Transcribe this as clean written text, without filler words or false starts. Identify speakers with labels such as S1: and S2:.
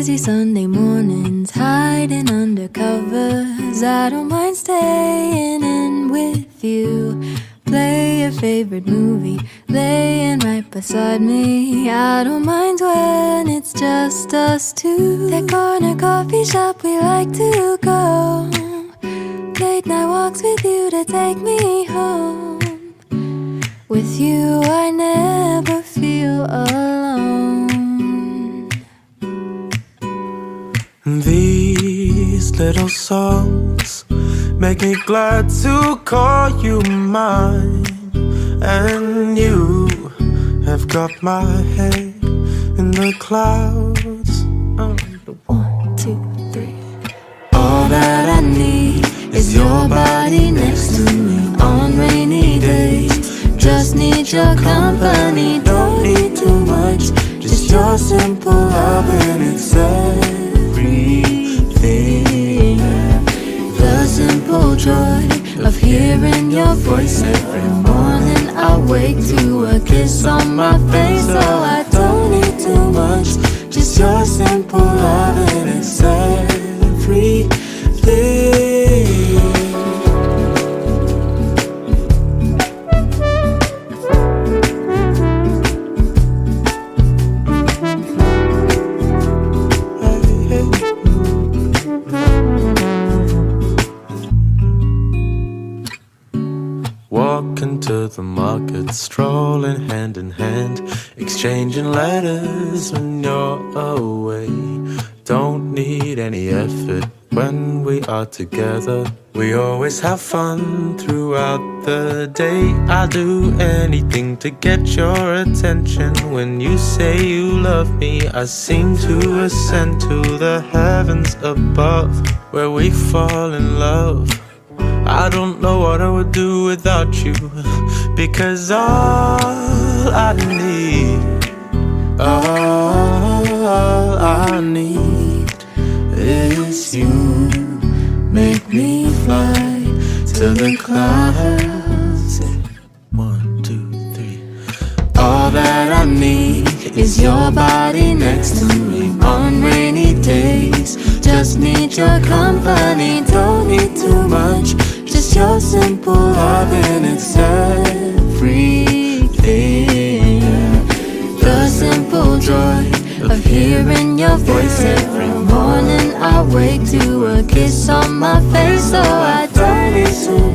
S1: Lazy Sunday mornings, hiding under covers. I don't mind staying in with you. Play your favorite movie, laying right beside me. I don't mind when it's just us two. That corner coffee shop we like to go. Late night walks with you to take me home. With you I never feel alone.
S2: These little songs make me glad to call you mine. And you have got my head in the clouds.
S1: 1, 2, 3.
S2: All that I need is your body next to me on rainy days. Just need your company, don't need too much. Just your simple love and it's everything. The simple joy of hearing your voice every morning. I wake to a kiss on my face. Oh, I don't need too much. Just your simple love and it's everything. Walking to the market, strolling hand in hand, exchanging letters when you're away. Don't need any effort when we are together. We always have fun throughout the day. I'll do anything to get your attention. When you say you love me, I seem to ascend to the heavens above, where we fall in love. I don't know what I would do without you, because all I need is you. Make me fly to the clouds. 1, 2, 3. All that I need is your body next to me on rainy days. Just need your company, don't need too much. Just your simple love and it's everything. The simple joy of hearing your voice every morning. I wake to a kiss on my face. Oh, I don't need too